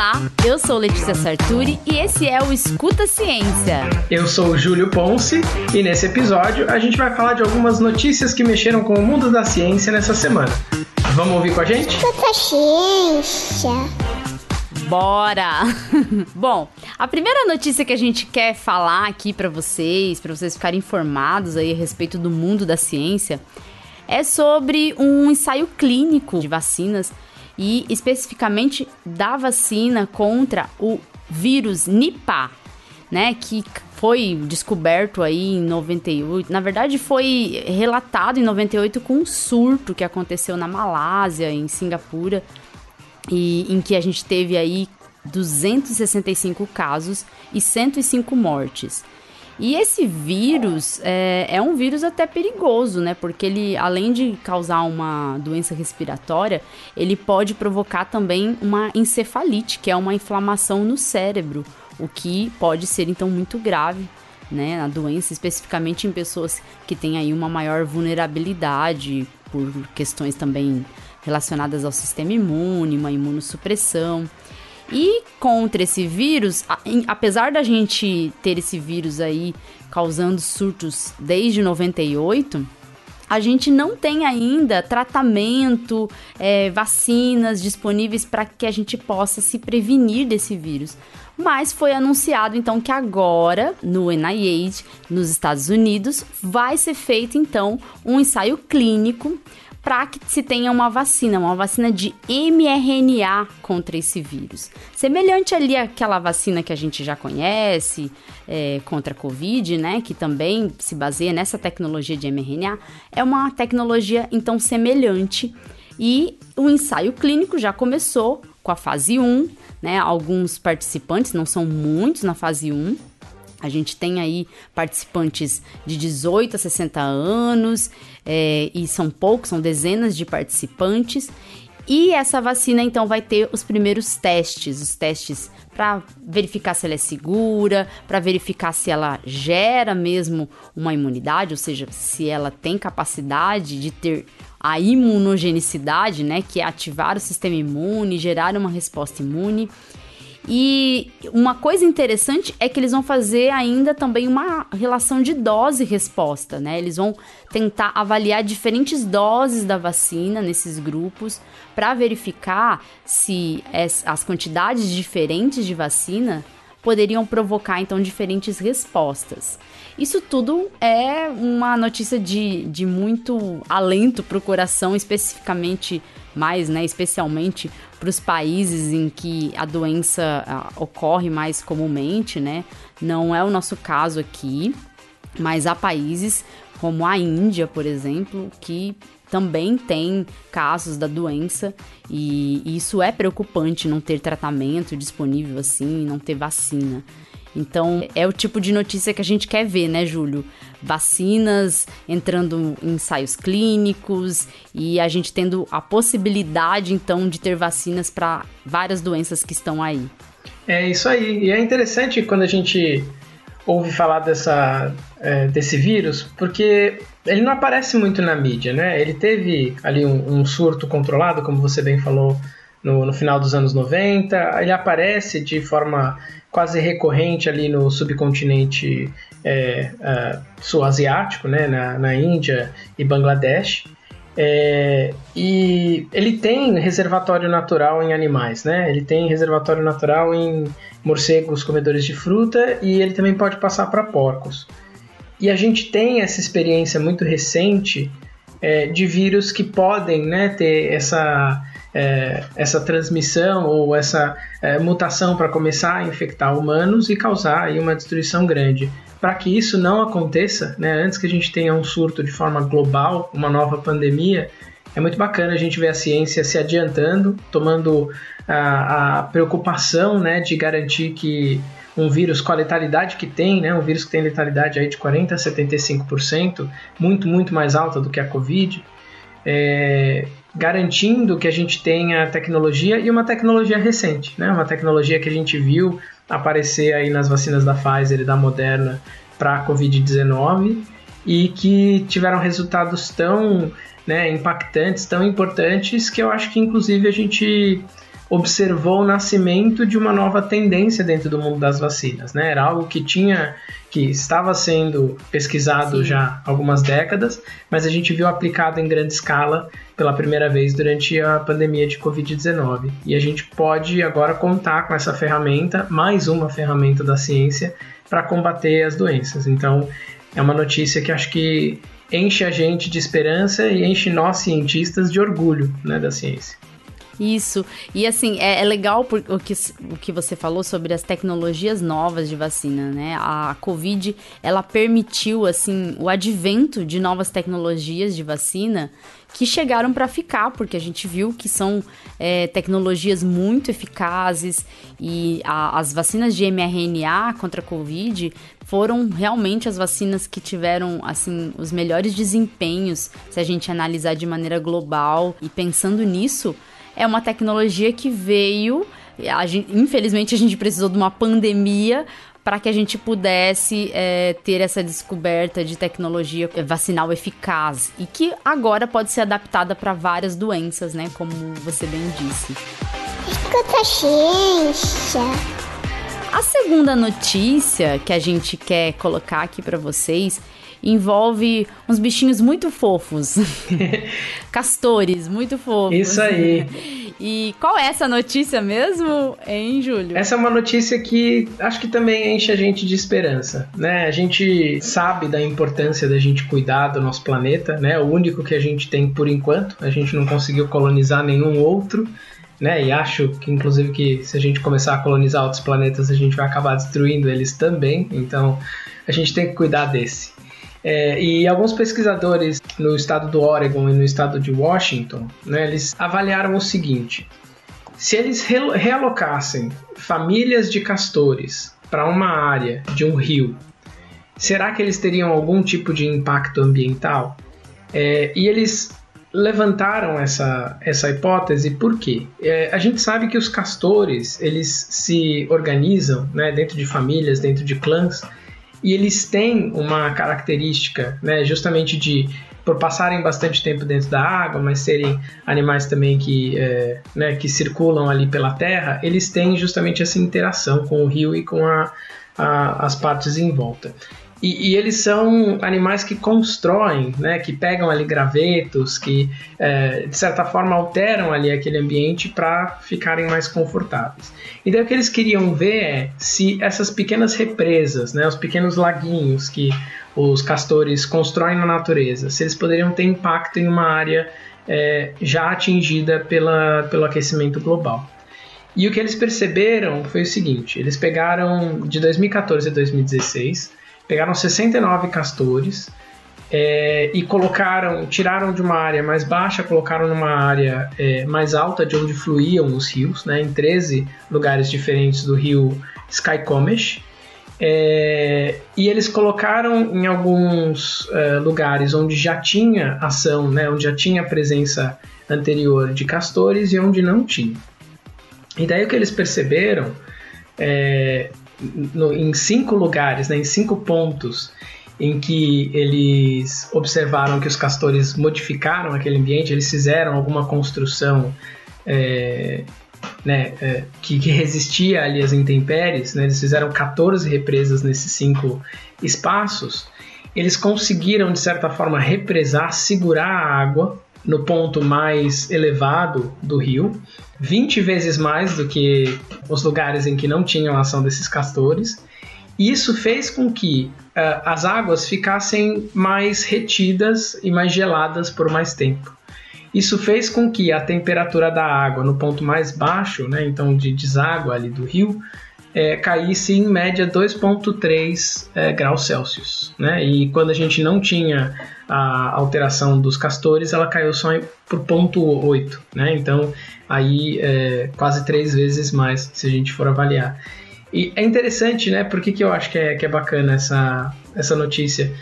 Olá, eu sou Letícia Sarturi e esse é o Escuta Ciência. Eu sou o Júlio Ponce e nesse episódio a gente vai falar de algumas notícias que mexeram com o mundo da ciência nessa semana. Vamos ouvir com a gente? Escuta Ciência. Bora! Bom, a primeira notícia que a gente quer falar aqui para vocês ficarem informados aí a respeito do mundo da ciência, é sobre um ensaio clínico de vacinas e especificamente da vacina contra o vírus Nipah, né, que foi descoberto aí em 98, na verdade foi relatado em 98 com um surto que aconteceu na Malásia, em Singapura, e em que a gente teve aí 265 casos e 105 mortes. E esse vírus é um vírus até perigoso, né? Porque ele, além de causar uma doença respiratória, ele pode provocar também uma encefalite, que é uma inflamação no cérebro, o que pode ser, então, muito grave, né? A doença, especificamente em pessoas que têm aí uma maior vulnerabilidade por questões também relacionadas ao sistema imune, uma imunossupressão. E contra esse vírus, apesar da gente ter esse vírus aí causando surtos desde 98, a gente não tem ainda tratamento, vacinas disponíveis para que a gente possa se prevenir desse vírus. Mas foi anunciado, então, que agora, no NIH, nos Estados Unidos, vai ser feito, então, um ensaio clínico para que se tenha uma vacina de mRNA contra esse vírus. Semelhante ali àquela vacina que a gente já conhece, contra a Covid, né, que também se baseia nessa tecnologia de mRNA, é uma tecnologia, então, semelhante. E o ensaio clínico já começou com a fase 1, né, alguns participantes, não são muitos na fase 1, a gente tem aí participantes de 18 a 60 anos, e são poucos, são dezenas de participantes. E essa vacina, então, vai ter os primeiros testes, os testes para verificar se ela é segura, para verificar se ela gera mesmo uma imunidade, ou seja, se ela tem capacidade de ter a imunogenicidade, né, que é ativar o sistema imune, gerar uma resposta imune. E uma coisa interessante é que eles vão fazer ainda também uma relação de dose-resposta, né? Eles vão tentar avaliar diferentes doses da vacina nesses grupos para verificar se as quantidades diferentes de vacina poderiam provocar, então, diferentes respostas. Isso tudo é uma notícia de muito alento para o coração, especificamente mais, né, especialmente para os países em que a doença ocorre mais comumente, né? Não é o nosso caso aqui, mas há países como a Índia, por exemplo, que também tem casos da doença, e isso é preocupante, não ter tratamento disponível assim, não ter vacina. Então, é o tipo de notícia que a gente quer ver, né, Júlio? Vacinas entrando em ensaios clínicos e a gente tendo a possibilidade, então, de ter vacinas para várias doenças que estão aí. É isso aí. E é interessante quando a gente ouve falar desse vírus, porque ele não aparece muito na mídia, né? Ele teve ali um surto controlado, como você bem falou, no final dos anos 90, ele aparece de forma quase recorrente ali no subcontinente sul-asiático, né, na Índia e Bangladesh, e ele tem reservatório natural em animais, né? Ele tem reservatório natural em morcegos comedores de fruta e ele também pode passar para porcos. E a gente tem essa experiência muito recente de vírus que podem, né, ter essa transmissão ou essa mutação para começar a infectar humanos e causar aí uma destruição grande. Para que isso não aconteça, né, antes que a gente tenha um surto de forma global, uma nova pandemia, é muito bacana a gente ver a ciência se adiantando, tomando a preocupação, né, de garantir que um vírus com a letalidade que tem, né, um vírus que tem letalidade aí de 40% a 75%, muito, muito mais alta do que a Covid, garantindo que a gente tenha tecnologia e uma tecnologia recente, né, uma tecnologia que a gente viu aparecer aí nas vacinas da Pfizer e da Moderna para a Covid-19 e que tiveram resultados tão, né, impactantes, tão importantes, que eu acho que inclusive a gente observou o nascimento de uma nova tendência dentro do mundo das vacinas, né? Era algo que estava sendo pesquisado Sim. já há algumas décadas, mas a gente viu aplicado em grande escala pela primeira vez durante a pandemia de Covid-19. E a gente pode agora contar com essa ferramenta, mais uma ferramenta da ciência, para combater as doenças. Então, é uma notícia que acho que enche a gente de esperança e enche nós cientistas de orgulho, né, da ciência. Isso, e assim, é legal o que você falou sobre as tecnologias novas de vacina, né? A Covid, ela permitiu, assim, o advento de novas tecnologias de vacina que chegaram para ficar, porque a gente viu que são tecnologias muito eficazes e as vacinas de mRNA contra a Covid foram realmente as vacinas que tiveram, assim, os melhores desempenhos, se a gente analisar de maneira global. E pensando nisso, é uma tecnologia que veio, infelizmente a gente precisou de uma pandemia para que a gente pudesse ter essa descoberta de tecnologia vacinal eficaz e que agora pode ser adaptada para várias doenças, né, como você bem disse. Escuta a ciência. A segunda notícia que a gente quer colocar aqui para vocês envolve uns bichinhos muito fofos. Castores, muito fofos. Isso aí. E qual é essa notícia mesmo, hein, Júlio? Essa é uma notícia que acho que também enche a gente de esperança, né? A gente sabe da importância da gente cuidar do nosso planeta, né? O único que a gente tem por enquanto. A gente não conseguiu colonizar nenhum outro, né? E acho que, inclusive, que se a gente começar a colonizar outros planetas, a gente vai acabar destruindo eles também. Então, a gente tem que cuidar desse. E alguns pesquisadores no estado do Oregon e no estado de Washington, né, eles avaliaram o seguinte: se eles realocassem famílias de castores para uma área de um rio, será que eles teriam algum tipo de impacto ambiental? E eles levantaram essa hipótese. Por quê? A gente sabe que os castores, eles se organizam, né, dentro de famílias, dentro de clãs, e eles têm uma característica, né, justamente por passarem bastante tempo dentro da água, mas serem animais também que circulam ali pela terra, eles têm justamente essa interação com o rio e com as partes em volta. E eles são animais que constroem, né, que pegam ali gravetos, que de certa forma alteram ali aquele ambiente para ficarem mais confortáveis. E daí o que eles queriam ver é se essas pequenas represas, né, os pequenos laguinhos que os castores constroem na natureza, se eles poderiam ter impacto em uma área já atingida pelo aquecimento global. E o que eles perceberam foi o seguinte: eles pegaram de 2014 a 2016, pegaram 69 castores e tiraram de uma área mais baixa, colocaram numa área mais alta de onde fluíam os rios, né, em 13 lugares diferentes do rio Skykomesh. E eles colocaram em alguns lugares onde já tinha ação, né, onde já tinha presença anterior de castores e onde não tinha. E daí o que eles perceberam em 5 lugares, né, em 5 pontos em que eles observaram que os castores modificaram aquele ambiente, eles fizeram alguma construção que resistia ali às intempéries, né, eles fizeram 14 represas nesses 5 espaços. Eles conseguiram, de certa forma, represar, segurar a água no ponto mais elevado do rio, 20 vezes mais do que os lugares em que não tinham ação desses castores. E isso fez com que as águas ficassem mais retidas e mais geladas por mais tempo. Isso fez com que a temperatura da água no ponto mais baixo, né, então de deságua ali do rio, caísse em média 2,3 graus Celsius, né? E quando a gente não tinha a alteração dos castores, ela caiu só por 0,8, né? Então aí quase 3 vezes mais, se a gente for avaliar. E é interessante, né? Por que eu acho que é bacana essa notícia?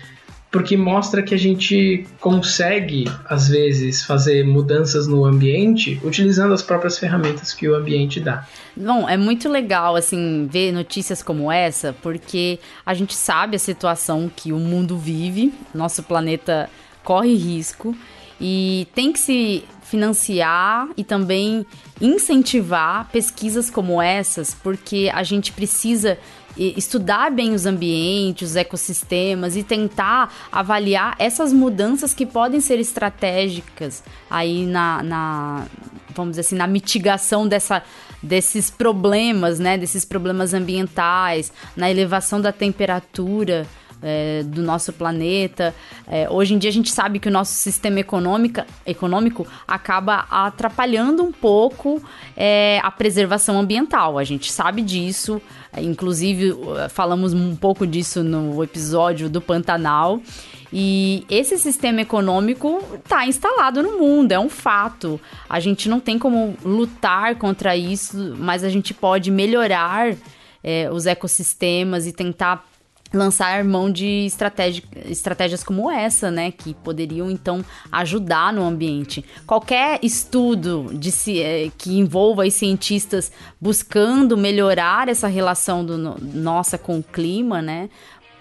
Porque mostra que a gente consegue, às vezes, fazer mudanças no ambiente utilizando as próprias ferramentas que o ambiente dá. Bom, é muito legal, assim, ver notícias como essa, porque a gente sabe a situação que o mundo vive, nosso planeta corre risco, E tem que se financiar e também incentivar pesquisas como essas, porque a gente precisa estudar bem os ambientes, os ecossistemas e tentar avaliar essas mudanças que podem ser estratégicas aí vamos dizer assim, na mitigação desses problemas, né, desses problemas ambientais, na elevação da temperatura do nosso planeta. Hoje em dia a gente sabe que o nosso sistema econômico acaba atrapalhando um pouco a preservação ambiental. A gente sabe disso, inclusive falamos um pouco disso no episódio do Pantanal. E esse sistema econômico está instalado no mundo, é um fato. A gente não tem como lutar contra isso, mas a gente pode melhorar os ecossistemas e tentar lançar mão de estratégias como essa, né, que poderiam, então, ajudar no ambiente. Qualquer estudo que envolva os cientistas buscando melhorar essa relação nossa com o clima, né,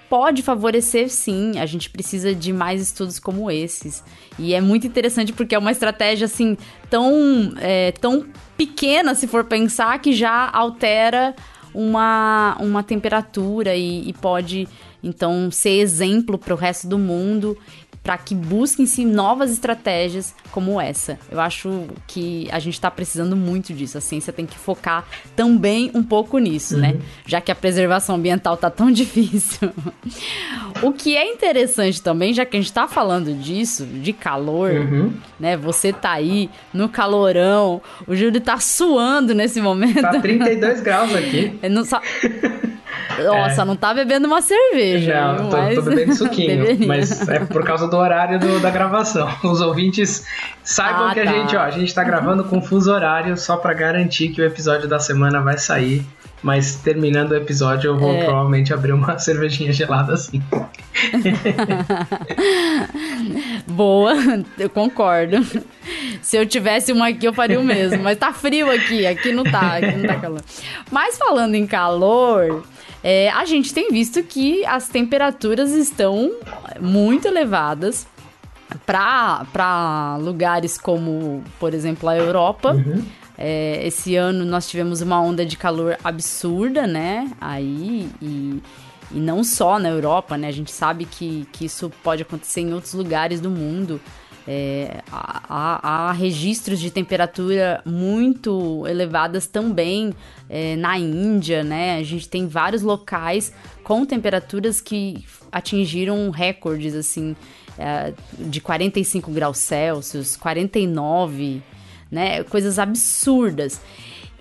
pode favorecer, sim. A gente precisa de mais estudos como esses. E é muito interessante porque é uma estratégia, assim, tão pequena, se for pensar, que já altera uma temperatura e pode, então, ser exemplo para o resto do mundo, para que busquem-se novas estratégias como essa. Eu acho que a gente está precisando muito disso. A ciência tem que focar também um pouco nisso, né? Já que a preservação ambiental está tão difícil. O que é interessante também, já que a gente está falando disso, de calor, né? Você tá aí no calorão, o Júlio tá suando nesse momento. Tá 32 graus aqui. Nossa, não tá bebendo uma cerveja. Não, tô bebendo suquinho, mas é por causa do horário da gravação. Os ouvintes saibam que a gente tá gravando com fuso horário só pra garantir que o episódio da semana vai sair. Mas terminando o episódio eu vou provavelmente abrir uma cervejinha gelada assim. Boa, eu concordo. Se eu tivesse uma aqui eu faria o mesmo. Mas tá frio aqui não tá calor. Mas falando em calor, a gente tem visto que as temperaturas estão muito elevadas para lugares como, por exemplo, a Europa. Esse ano nós tivemos uma onda de calor absurda, né? Aí, e não só na Europa, né? A gente sabe que isso pode acontecer em outros lugares do mundo. Há registros de temperatura muito elevadas também na Índia, né? A gente tem vários locais com temperaturas que atingiram recordes, assim, de 45 graus Celsius, 49, né? Coisas absurdas.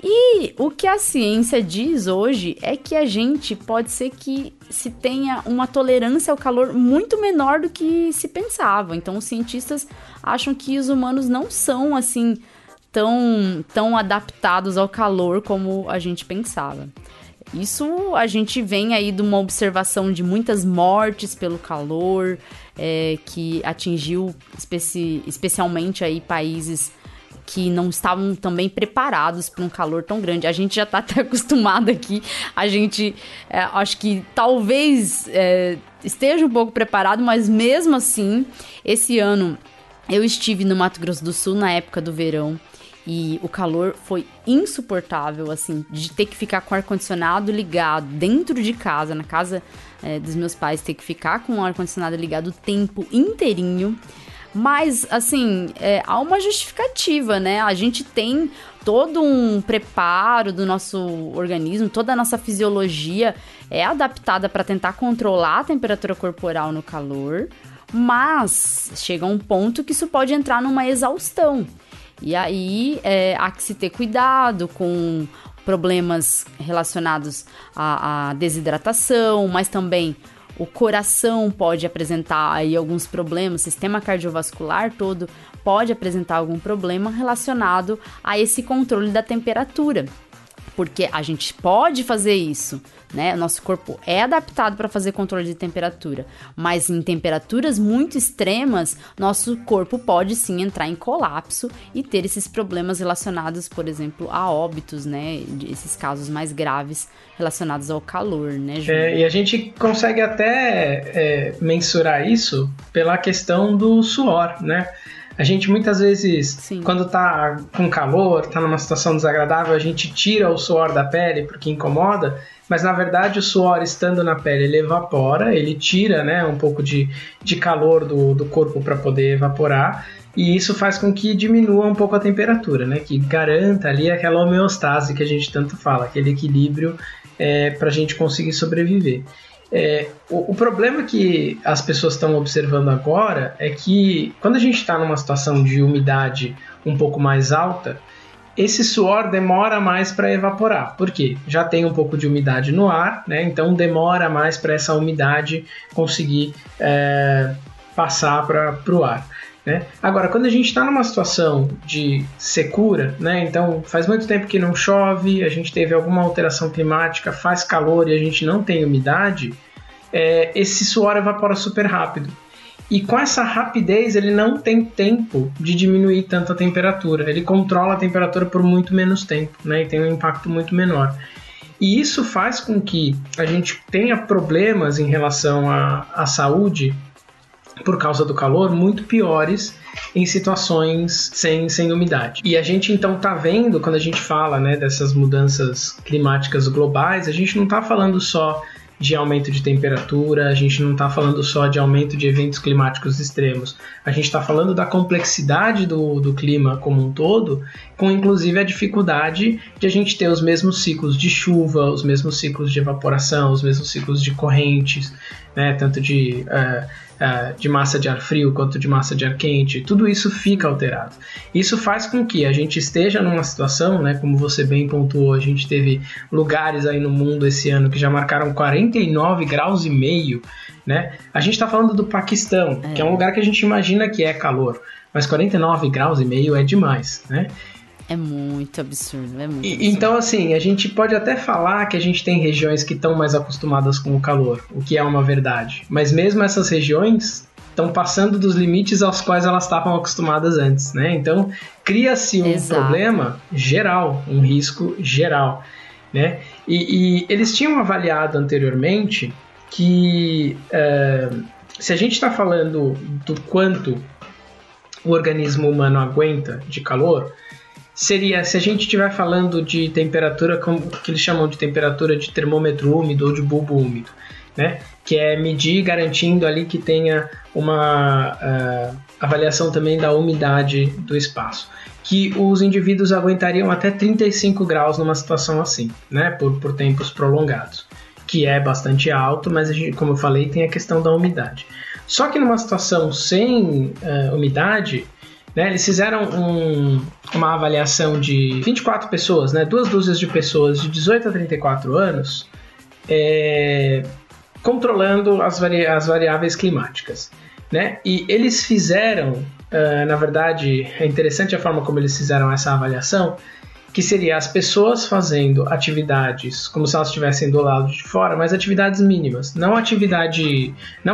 E o que a ciência diz hoje é que a gente pode ser que se tenha uma tolerância ao calor muito menor do que se pensava. Então, os cientistas acham que os humanos não são, assim, tão adaptados ao calor como a gente pensava. Isso a gente vem aí de uma observação de muitas mortes pelo calor, que atingiu especialmente aí países que não estavam também preparados para um calor tão grande. A gente já está até acostumado aqui, a gente acho que talvez esteja um pouco preparado, mas mesmo assim, esse ano eu estive no Mato Grosso do Sul na época do verão e o calor foi insuportável, assim, de ter que ficar com o ar-condicionado ligado dentro de casa, na casa dos meus pais, ter que ficar com o ar-condicionado ligado o tempo inteirinho. Mas, assim, há uma justificativa, né? A gente tem todo um preparo do nosso organismo, toda a nossa fisiologia é adaptada para tentar controlar a temperatura corporal no calor, mas chega um ponto que isso pode entrar numa exaustão. E aí, há que se ter cuidado com problemas relacionados à desidratação, mas também o coração pode apresentar aí alguns problemas, o sistema cardiovascular todo pode apresentar algum problema relacionado a esse controle da temperatura. Porque a gente pode fazer isso, né? O nosso corpo é adaptado para fazer controle de temperatura, mas em temperaturas muito extremas, nosso corpo pode sim entrar em colapso e ter esses problemas relacionados, por exemplo, a óbitos, né? Esses casos mais graves relacionados ao calor, né, Júlio? E a gente consegue até mensurar isso pela questão do suor, né? A gente muitas vezes, Sim. quando tá com calor, tá numa situação desagradável, a gente tira o suor da pele porque incomoda, mas na verdade o suor estando na pele, ele evapora, ele tira, né, um pouco de calor do corpo para poder evaporar, e isso faz com que diminua um pouco a temperatura, né, que garanta ali aquela homeostase que a gente tanto fala, aquele equilíbrio para a gente conseguir sobreviver. O problema que as pessoas estão observando agora é que quando a gente está numa situação de umidade um pouco mais alta, esse suor demora mais para evaporar. Por quê? Já tem um pouco de umidade no ar, né? Então demora mais para essa umidade conseguir passar para o ar. Né? Agora, quando a gente está numa situação de secura, né? Então faz muito tempo que não chove, a gente teve alguma alteração climática, faz calor e a gente não tem umidade, esse suor evapora super rápido. E com essa rapidez ele não tem tempo de diminuir tanto a temperatura, ele controla a temperatura por muito menos tempo, né? E tem um impacto muito menor. E isso faz com que a gente tenha problemas em relação à saúde por causa do calor, muito piores em situações sem umidade. E a gente então está vendo, quando a gente fala, né, dessas mudanças climáticas globais, a gente não está falando só de aumento de temperatura, a gente não está falando só de aumento de eventos climáticos extremos, a gente está falando da complexidade do clima como um todo, com inclusive a dificuldade de a gente ter os mesmos ciclos de chuva, os mesmos ciclos de evaporação, os mesmos ciclos de correntes, né, tanto de massa de ar frio quanto de massa de ar quente, tudo isso fica alterado. Isso faz com que a gente esteja numa situação, né, como você bem pontuou, a gente teve lugares aí no mundo esse ano que já marcaram 49 graus e meio, né? A gente está falando do Paquistão, que é um lugar que a gente imagina que é calor, mas 49 graus e meio é demais, né? É muito absurdo, absurdo. Então, assim, a gente pode até falar que a gente tem regiões que estão mais acostumadas com o calor, o que é uma verdade. Mas mesmo essas regiões estão passando dos limites aos quais elas estavam acostumadas antes, né? Então, cria-se um problema geral, um risco geral, né? E eles tinham avaliado anteriormente que se a gente está falando do quanto o organismo humano aguenta de calor, seria, se a gente estiver falando de temperatura, como que eles chamam de temperatura de termômetro úmido ou de bulbo úmido, né? Que é medir garantindo ali que tenha uma avaliação também da umidade do espaço. Que os indivíduos aguentariam até 35 graus numa situação assim, né? Por tempos prolongados. Que é bastante alto, mas a gente, como eu falei, tem a questão da umidade. Só que numa situação sem umidade, né, eles fizeram uma avaliação de 24 pessoas, né, 2 dúzias de pessoas de 18 a 34 anos, controlando as variáveis climáticas. Né? E eles fizeram, na verdade, é interessante a forma como eles fizeram essa avaliação, que seria as pessoas fazendo atividades como se elas estivessem do lado de fora, mas atividades mínimas, não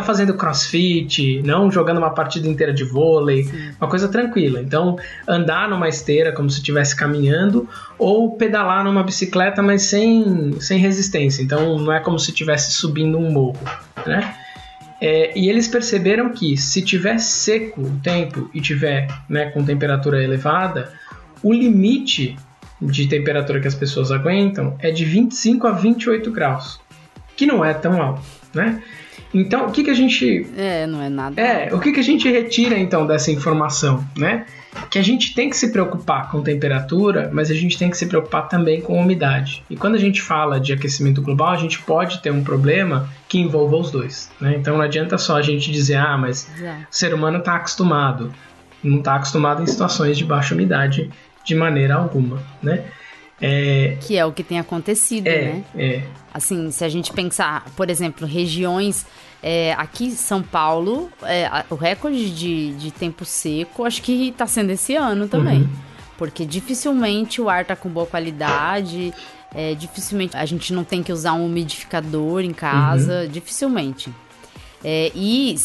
fazendo crossfit, não jogando uma partida inteira de vôlei, uma coisa tranquila. Então, andar numa esteira como se estivesse caminhando, ou pedalar numa bicicleta, mas sem resistência. Então, não é como se estivesse subindo um morro, né? E eles perceberam que se tiver seco o tempo e tiver, né, com temperatura elevada, o limite de temperatura que as pessoas aguentam é de 25 a 28 graus, que não é tão alto, né? Então, o que a gente... não é nada. O que a gente retira, então, dessa informação, né? Que a gente tem que se preocupar com temperatura, mas a gente tem que se preocupar também com umidade. E quando a gente fala de aquecimento global, a gente pode ter um problema que envolva os dois, né? Então, não adianta só a gente dizer, mas o ser humano está acostumado. Não está acostumado em situações de baixa umidade de maneira alguma, né? Que é o que tem acontecido, né? Assim, se a gente pensar, por exemplo, regiões... aqui em São Paulo, o recorde de tempo seco, acho que está sendo esse ano também. Porque dificilmente o ar está com boa qualidade, dificilmente a gente não tem que usar um umidificador em casa, dificilmente. E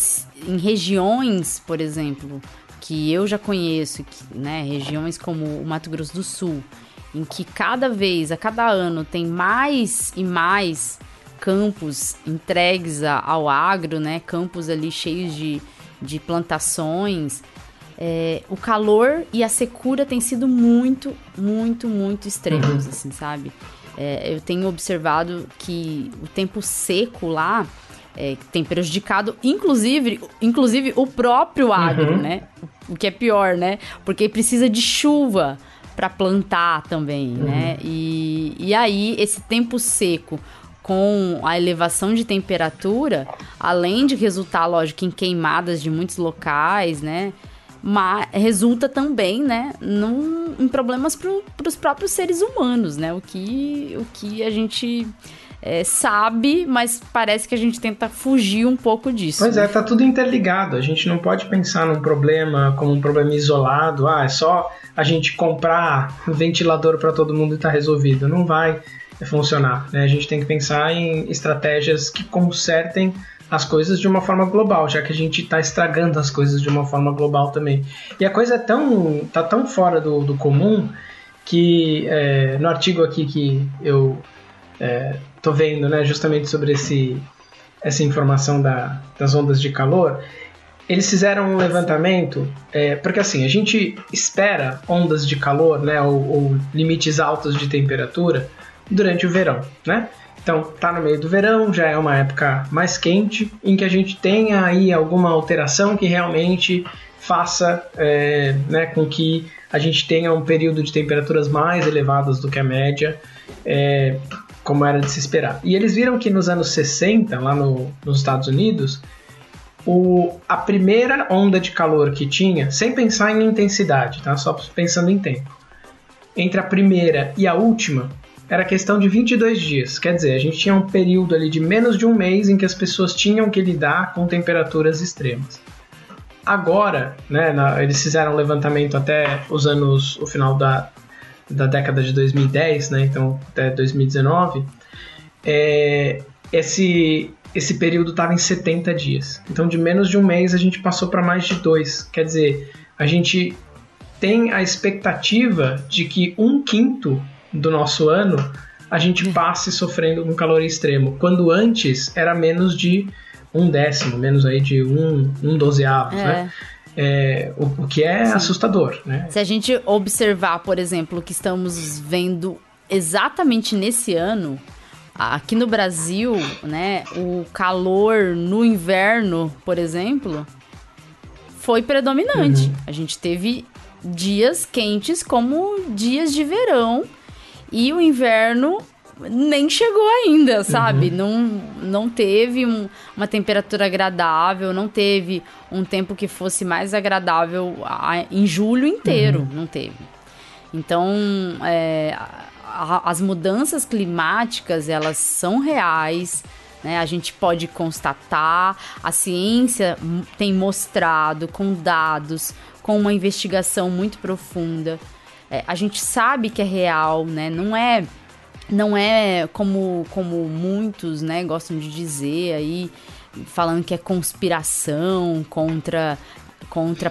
em regiões, por exemplo, que eu já conheço, né, regiões como o Mato Grosso do Sul, em que a cada ano tem mais e mais campos entregues ao agro, né, campos ali cheios de plantações, o calor e a secura têm sido muito, muito, muito extremos, assim, sabe? Eu tenho observado que o tempo seco lá tem prejudicado, inclusive o próprio agro, né? O que é pior, né? Porque precisa de chuva para plantar também, né? E aí, esse tempo seco com a elevação de temperatura, além de resultar, lógico, em queimadas de muitos locais, né? Mas resulta também, né, em problemas para os próprios seres humanos, né? O que a gente sabe, mas parece que a gente tenta fugir um pouco disso. Pois tá tudo interligado. A gente não pode pensar num problema como um problema isolado. É só a gente comprar um ventilador para todo mundo e tá resolvido. Não vai funcionar, né? A gente tem que pensar em estratégias que consertem as coisas de uma forma global, já que a gente está estragando as coisas de uma forma global também. E a coisa tá tão fora do comum que no artigo aqui que eu tô vendo, né, justamente sobre essa informação das ondas de calor, eles fizeram um levantamento, porque assim, a gente espera ondas de calor, né, ou limites altos de temperatura durante o verão, né? Então, tá no meio do verão, já é uma época mais quente, em que a gente tenha aí alguma alteração que realmente faça né, com que a gente tenha um período de temperaturas mais elevadas do que a média, como era de se esperar. E eles viram que nos anos 60, lá nos Estados Unidos, a primeira onda de calor que tinha, sem pensar em intensidade, tá? Só pensando em tempo, entre a primeira e a última, era questão de 22 dias. Quer dizer, a gente tinha um período ali de menos de um mês em que as pessoas tinham que lidar com temperaturas extremas. Agora, né, eles fizeram um levantamento até o final da década de 2010, né, então até 2019, esse período estava em 70 dias. Então, de menos de um mês, a gente passou para mais de 2. Quer dizer, a gente tem a expectativa de que 1/5 do nosso ano a gente passe sofrendo um calor extremo, quando antes era menos de 1/10, menos aí de 1/12, né? O que é assustador, né? Se a gente observar, por exemplo, o que estamos vendo exatamente nesse ano, aqui no Brasil, né, o calor no inverno, por exemplo, foi predominante. A gente teve dias quentes como dias de verão, e o inverno nem chegou ainda, sabe? Não teve uma temperatura agradável, não teve um tempo que fosse mais agradável em julho inteiro, não teve. Então, as mudanças climáticas, elas são reais, né? A gente pode constatar, a ciência tem mostrado com dados, com uma investigação muito profunda. A gente sabe que é real, né? Não é como muitos, né, gostam de dizer aí, falando que é conspiração contra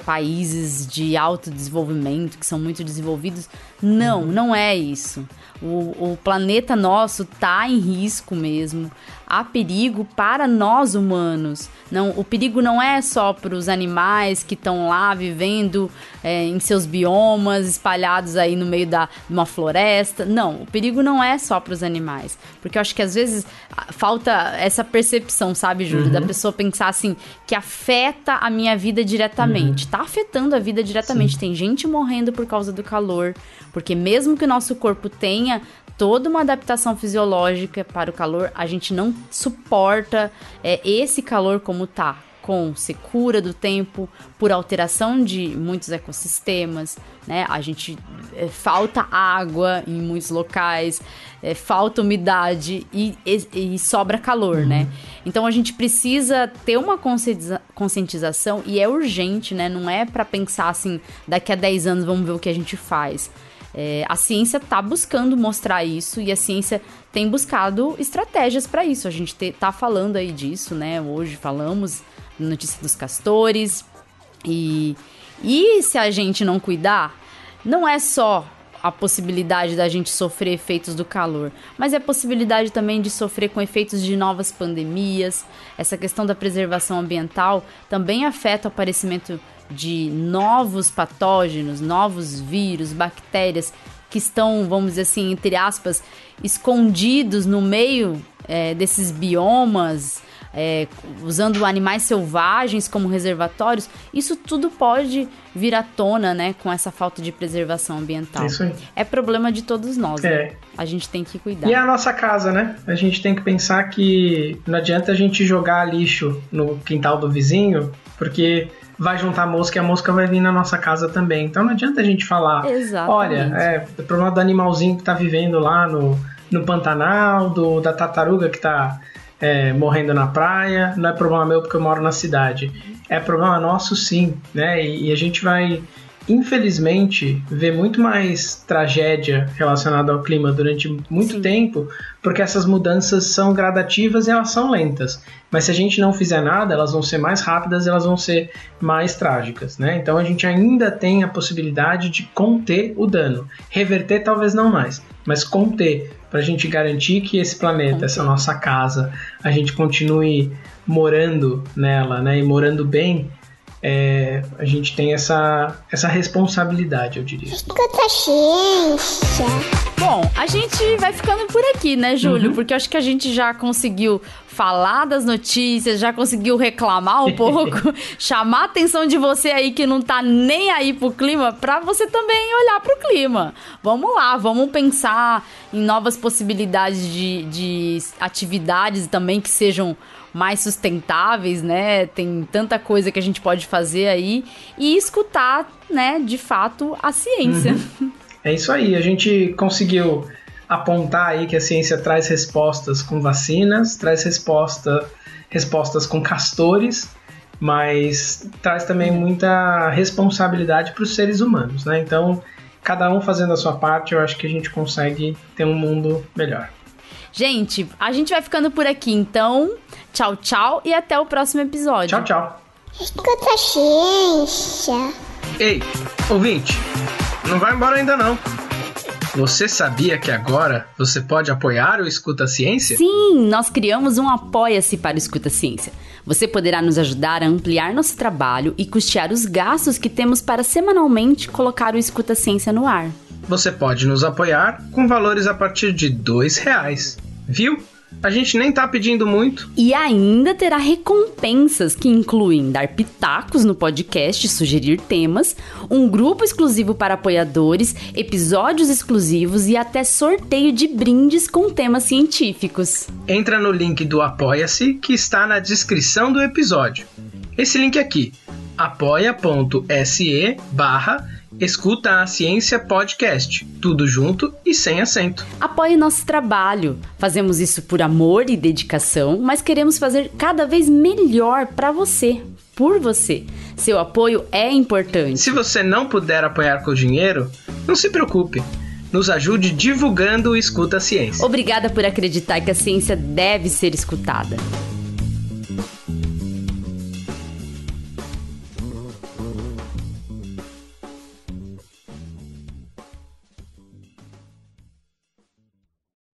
países de alto desenvolvimento, que são muito desenvolvidos. Não é isso. O planeta nosso tá em risco mesmo. Há perigo para nós humanos. O perigo não é só para os animais que estão lá vivendo em seus biomas, espalhados aí no meio de uma floresta. Não, o perigo não é só para os animais. Porque eu acho que às vezes falta essa percepção, sabe, Júlio? Da pessoa pensar assim, que afeta a minha vida diretamente. Tá afetando a vida diretamente. Sim. Tem gente morrendo por causa do calor. Porque mesmo que o nosso corpo tenha toda uma adaptação fisiológica para o calor, a gente não suporta esse calor como tá, com secura do tempo, por alteração de muitos ecossistemas, né? A gente falta água em muitos locais, falta umidade e sobra calor, né? Então a gente precisa ter uma conscientização, e é urgente, né? Não é para pensar assim, daqui a 10 anos vamos ver o que a gente faz. A ciência está buscando mostrar isso, e a ciência tem buscado estratégias para isso. A gente tá falando aí disso, né? Hoje falamos na notícia dos castores. E se a gente não cuidar, não é só a possibilidade da gente sofrer efeitos do calor, mas é a possibilidade também de sofrer com efeitos de novas pandemias. Essa questão da preservação ambiental também afeta o aparecimento de novos patógenos, novos vírus, bactérias que estão, vamos dizer assim, entre aspas, escondidos no meio desses biomas, usando animais selvagens como reservatórios, isso tudo pode vir à tona, né, com essa falta de preservação ambiental. Isso aí. É problema de todos nós, né? A gente tem que cuidar. E é a nossa casa, né? A gente tem que pensar que não adianta a gente jogar lixo no quintal do vizinho, porque vai juntar mosca e a mosca vai vir na nossa casa também. Então não adianta a gente falar, exatamente, olha, o problema do animalzinho que tá vivendo lá no Pantanal, da tartaruga que tá morrendo na praia, não é problema meu porque eu moro na cidade. É problema nosso sim, né? E a gente vai, infelizmente, ver muito mais tragédia relacionada ao clima durante muito tempo, porque essas mudanças são gradativas e elas são lentas. Mas se a gente não fizer nada, elas vão ser mais rápidas e elas vão ser mais trágicas, né? Então a gente ainda tem a possibilidade de conter o dano. Reverter talvez não mais, mas conter, para a gente garantir que esse planeta, essa nossa casa, a gente continue morando nela, né? E morando bem. A gente tem essa responsabilidade, eu diria. Escuta ciência. Bom, a gente vai ficando por aqui, né, Júlio? Porque eu acho que a gente já conseguiu falar das notícias, já conseguiu reclamar um pouco, chamar a atenção de você aí que não tá nem aí pro clima, pra você também olhar pro clima. Vamos lá, vamos pensar em novas possibilidades de atividades também que sejam mais sustentáveis, né? Tem tanta coisa que a gente pode fazer aí e escutar, né, de fato, a ciência. É isso aí, a gente conseguiu apontar aí que a ciência traz respostas com vacinas, traz respostas com castores, mas traz também muita responsabilidade para os seres humanos, né? Então, cada um fazendo a sua parte, eu acho que a gente consegue ter um mundo melhor. Gente, a gente vai ficando por aqui, então tchau, tchau e até o próximo episódio. Tchau, tchau. Escuta ciência. Ei, ouvinte, não vai embora ainda não. Você sabia que agora você pode apoiar o Escuta Ciência? Sim, nós criamos um Apoia-se para o Escuta Ciência. Você poderá nos ajudar a ampliar nosso trabalho e custear os gastos que temos para semanalmente colocar o Escuta Ciência no ar. Você pode nos apoiar com valores a partir de R$2. Viu? A gente nem tá pedindo muito. E ainda terá recompensas que incluem dar pitacos no podcast, sugerir temas, um grupo exclusivo para apoiadores, episódios exclusivos e até sorteio de brindes com temas científicos. Entra no link do Apoia-se que está na descrição do episódio. Esse link aqui, apoia.se/Escuta a Ciência Podcast, tudo junto e sem acento. Apoie nosso trabalho. Fazemos isso por amor e dedicação, mas queremos fazer cada vez melhor para você, por você. Seu apoio é importante. Se você não puder apoiar com dinheiro, não se preocupe. Nos ajude divulgando o Escuta a Ciência. Obrigada por acreditar que a ciência deve ser escutada.